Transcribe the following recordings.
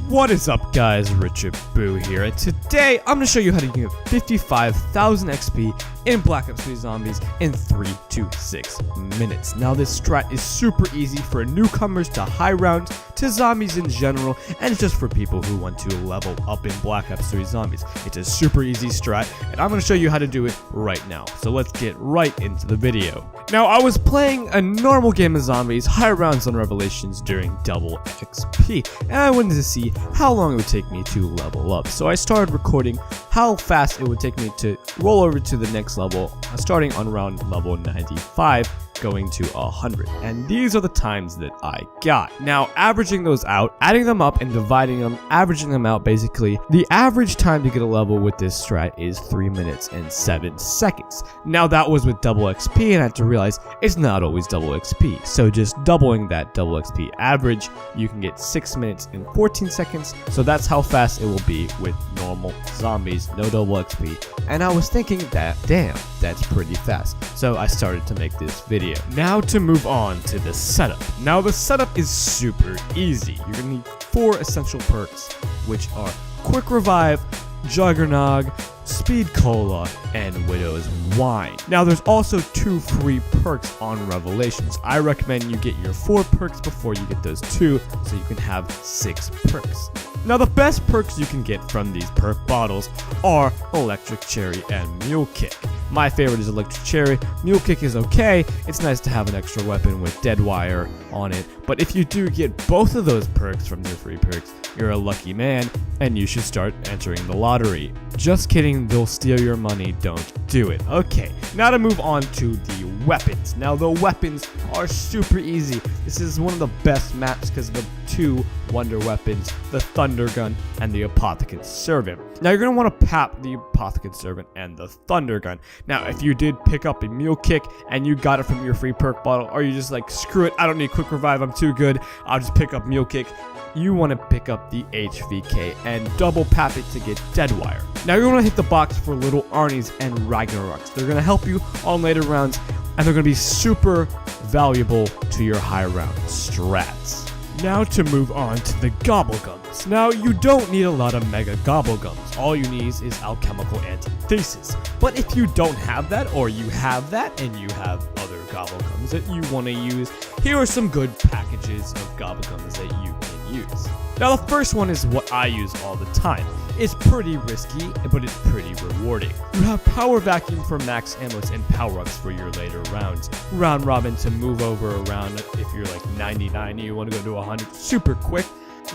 What is up, guys? Richard Boo here, and today I'm going to show you how to get 55,000 XP in Black Ops 3 Zombies in 3 to 6 minutes. Now, this strat is super easy for newcomers to high rounds, to zombies in general, and it's just for people who want to level up in Black Ops 3 Zombies. It's a super easy strat, and I'm going to show you how to do it right now. So let's get right into the video. Now, I was playing a normal game of zombies, high rounds on Revelations during double XP, and I wanted to see how long it would take me to level up. So I started recording how fast it would take me to roll over to the next level, starting on around level 95. Going to 100, and these are the times that I got. Now, averaging those out, adding them up and dividing them, averaging them out, basically the average time to get a level with this strat is 3 minutes and 7 seconds. Now, that was with double XP, and I had to realize it's not always double XP, so just doubling that double XP average, you can get 6 minutes and 14 seconds. So that's how fast it will be with normal zombies, no double XP. And I was thinking that, damn, that's pretty fast. So I started to make this video. Now to move on to the setup. Now the setup is super easy. You're gonna need 4 essential perks, which are Quick Revive, Juggernog, Speed Cola, and Widow's Wine. Now there's also 2 free perks on Revelations. I recommend you get your 4 perks before you get those 2, so you can have 6 perks. Now the best perks you can get from these perk bottles are Electric Cherry and Mule Kick. My favorite is Electric Cherry. Mule Kick is okay. It's nice to have an extra weapon with Dead Wire on it. But if you do get both of those perks from your free perks, you're a lucky man, and you should start entering the lottery. Just kidding, they'll steal your money, don't do it. Okay, now to move on to the weapons. Now the weapons are super easy. This is one of the best maps because of the 2 wonder weapons, the Thunder Gun and the Apothecant Servant. Now you're going to want to pap the Apothecant Servant and the Thunder Gun. Now if you did pick up a Mule Kick and you got it from your free perk bottle, or you just like, screw it, I don't need Quick Revive, I'm too good, I'll just pick up Mule Kick, you want to pick up the HVK and double pap it to get Dead Wire. Now you're going to hit the box for Little Arnie's and Ragnaroks. They're going to help you on later rounds, and they're going to be super valuable to your high round strats. Now to move on to the Gobblegums. Now you don't need a lot of Mega Gobblegums. All you need is Alchemical Antithesis. But if you don't have that, or you have that and you have other Gobblegums that you want to use, here are some good packages of Gobblegums that you can use. Now the first one is what I use all the time. It's pretty risky, but it's pretty rewarding. You have Power Vacuum for max ammos and power-ups for your later rounds. Round Robin to move over around if you're like 99 and you want to go to 100 super quick.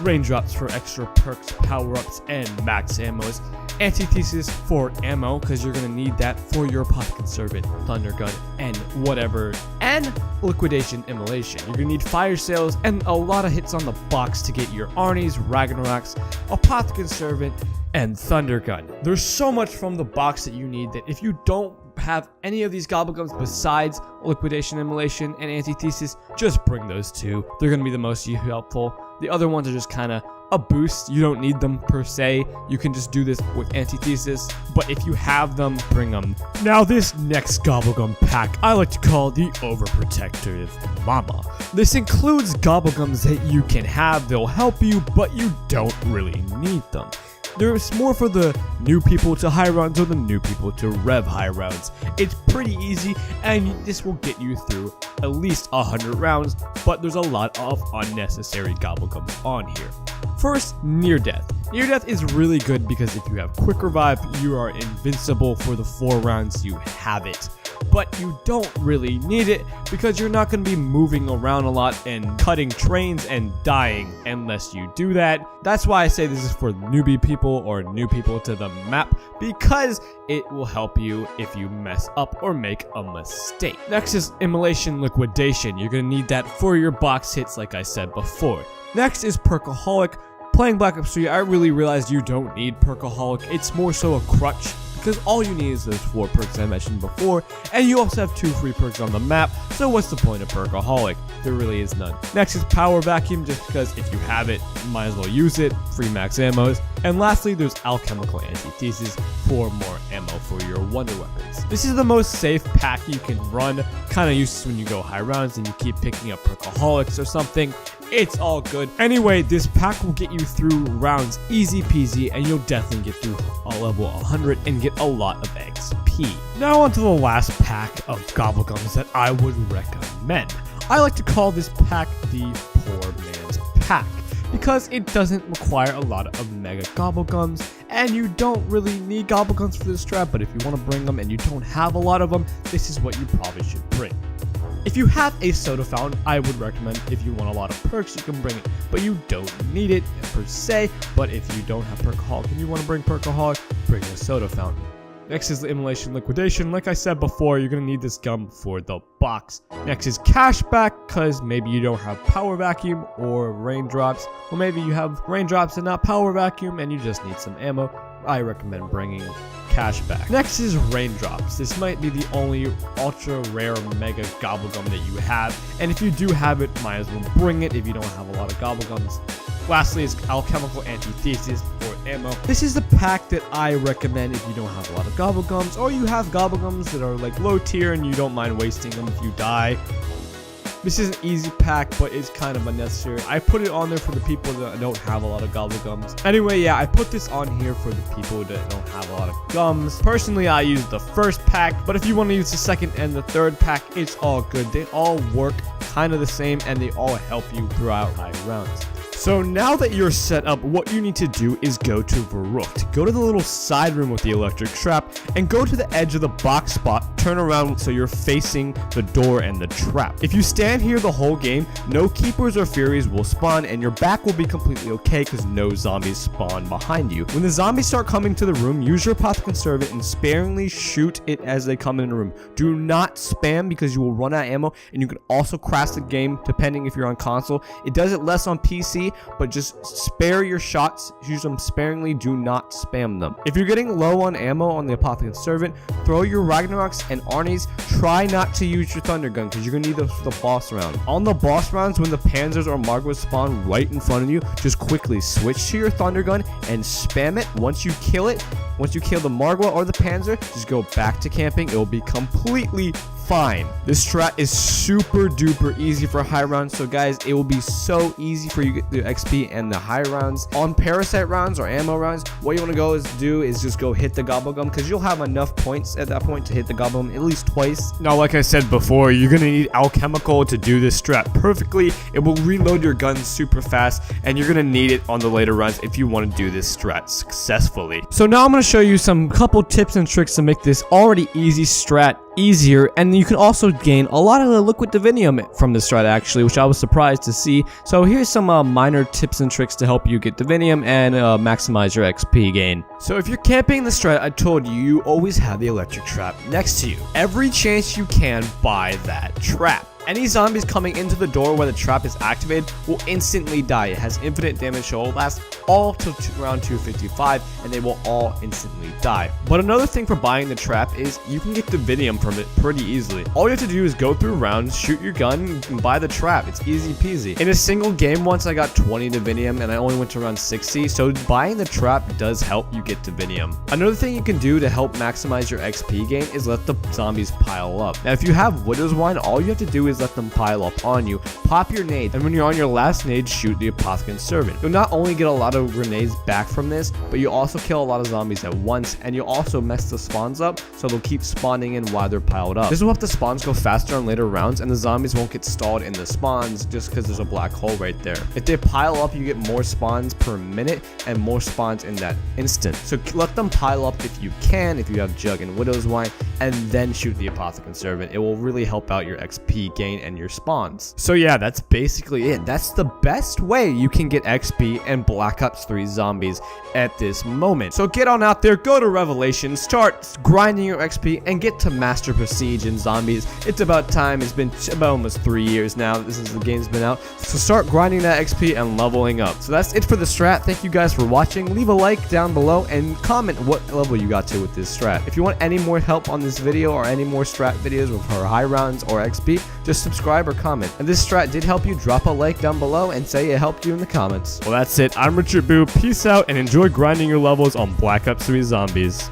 Raindrops for extra perks, power-ups, and max ammos. Antithesis for ammo, because you're going to need that for your Apothecant Servant, Thunder Gun, and whatever. And Liquidation Immolation. You're going to need Fire Sales and a lot of hits on the box to get your Arnie's, Ragnaroks, Apothecant Servant, and Thunder Gun. There's so much from the box that you need that if you don't have any of these Gobblegums besides Liquidation Immolation and Antithesis, just bring those 2. They're going to be the most helpful. The other ones are just kind of a boost. You don't need them per se. You can just do this with Antithesis, but if you have them, bring them. Now this next Gobblegum pack I like to call the Overprotective Mama. This includes Gobblegums that you can have, they'll help you, but you don't really need them. There's more for the new people to high rounds or the new people to rev high rounds. It's pretty easy, and this will get you through at least 100 rounds, but there's a lot of unnecessary Gobblegums on here. First, Near Death. Near Death is really good because if you have Quick Revive, you are invincible for the 4 rounds you have it. But you don't really need it because you're not going to be moving around a lot and cutting trains and dying unless you do that. That's why I say this is for newbie people or new people to the map, because it will help you if you mess up or make a mistake. Next is Immolation Liquidation. You're going to need that for your box hits like I said before. Next is Perkaholic. Playing Black Ops 3, I really realized you don't need Perkaholic. It's more so a crutch, because all you need is those 4 perks I mentioned before, and you also have 2 free perks on the map, so what's the point of Perkaholic? There really is none. Next is Power Vacuum, just because if you have it, you might as well use it, free max ammos. And lastly, there's Alchemical Antithesis for more ammo for your wonder weapons. This is the most safe pack you can run, kind of useless when you go high rounds and you keep picking up Perkaholics or something. it's all good. Anyway, this pack will get you through rounds easy peasy, and you'll definitely get through a level 100 and get a lot of XP. Now onto the last pack of Gobblegums that I would recommend. I like to call this pack the Poor Man's Pack, because it doesn't require a lot of Mega Gobblegums, and you don't really need Gobblegums for this strat, but if you want to bring them and you don't have a lot of them, this is what you probably should bring. If you have a soda fountain, I would recommend. If you want a lot of perks, you can bring it, but you don't need it per se. But if you don't have Perkaholic and you want to bring Perkaholic, bring a soda fountain. Next is the Immolation Liquidation. Like I said before, you're going to need this gum for the box. Next is Cashback, because maybe you don't have Power Vacuum or Raindrops, or maybe you have Raindrops and not Power Vacuum and you just need some ammo. I recommend bringing Cashback. Next is Raindrops. This might be the only ultra rare Mega Gobblegum that you have, and if you do have it, might as well bring it if you don't have a lot of Gobblegums. Lastly is Alchemical Antithesis for ammo. This is the pack that I recommend if you don't have a lot of Gobblegums, or you have Gobblegums that are like low tier and you don't mind wasting them if you die. This is an easy pack, but it's kind of unnecessary. I put it on there for the people that don't have a lot of Gobblegums. Anyway, yeah, I put this on here for the people that don't have a lot of gums. Personally, I use the first pack, but if you want to use the second and the third pack, it's all good. They all work kind of the same, and they all help you throughout high rounds. So now that you're set up, what you need to do is go to Verrucht. Go to the little side room with the electric trap and go to the edge of the box spot. Turn around so you're facing the door and the trap. If you stand here the whole game, no keepers or furies will spawn and your back will be completely okay because no zombies spawn behind you. When the zombies start coming to the room, use your Apothecary Servant and sparingly shoot it as they come in the room. Do not spam because you will run out of ammo, and you can also crash the game depending if you're on console. It does it less on PC, but just spare your shots, use them sparingly, do not spam them. If you're getting low on ammo on the Apothecary Servant, throw your Ragnaroks and Arnis. Try not to use your Thunder Gun because you're going to need those for the boss round. On the boss rounds, when the Panzers or Margwas spawn right in front of you, just quickly switch to your Thunder Gun and spam it. Once you kill it, once you kill the Margwa or the Panzer, just go back to camping. It will be completely fine. This strat is super duper easy for high rounds, so guys, it will be so easy for you to get the XP and the high rounds. On parasite rounds or ammo rounds, what you want to go is just go hit the Gobblegum, because you'll have enough points at that point to hit the Gobblegum at least twice. Now, like I said before, you're gonna need Alchemical to do this strat perfectly. It will reload your gun super fast, and you're gonna need it on the later runs if you want to do this strat successfully. So now I'm gonna show you some couple tips and tricks to make this already easy strat easier, and you can also gain a lot of the liquid divinium from this strat actually, which I was surprised to see. So here's some minor tips and tricks to help you get divinium and maximize your XP gain. So if you're camping the strat, I told you, you always have the electric trap next to you. Every chance you can, buy that trap. Any zombies coming into the door where the trap is activated will instantly die. It has infinite damage, so it will last all till round 255, and they will all instantly die. But another thing for buying the trap is you can get divinium from it pretty easily. All you have to do is go through rounds, shoot your gun, and buy the trap. It's easy peasy. In a single game once, I got 20 divinium, and I only went to around 60, so buying the trap does help you get divinium. Another thing you can do to help maximize your XP gain is let the zombies pile up. Now, if you have Widow's Wine, all you have to do is let them pile up on you, pop your nade, and when you're on your last nade, shoot the Apothecary Servant. You'll not only get a lot of grenades back from this, but you also kill a lot of zombies at once, and you'll also mess the spawns up, so they'll keep spawning in while they're piled up. This will help the spawns go faster on later rounds, and the zombies won't get stalled in the spawns just because there's a black hole right there. If they pile up, you get more spawns per minute and more spawns in that instant. So let them pile up if you can, if you have Jug and Widow's Wine, and then shoot the Apothecary Servant. It will really help out your XP gain and your spawns. So yeah, that's basically it. That's the best way you can get XP and Black Ops 3 zombies at this moment. So get on out there, go to Revelation, start grinding your XP, and get to Master Prestige and zombies. It's about time. It's been about almost 3 years now that the game's been out. So start grinding that XP and leveling up. So that's it for the strat. Thank you guys for watching. Leave a like down below and comment what level you got to with this strat. If you want any more help on this video or any more strat videos with her high rounds or XP, just subscribe or comment. If this strat did help you, drop a like down below and say it helped you in the comments. Well, that's it. I'm Richard Boo. Peace out and enjoy grinding your levels on Black Ops 3 Zombies.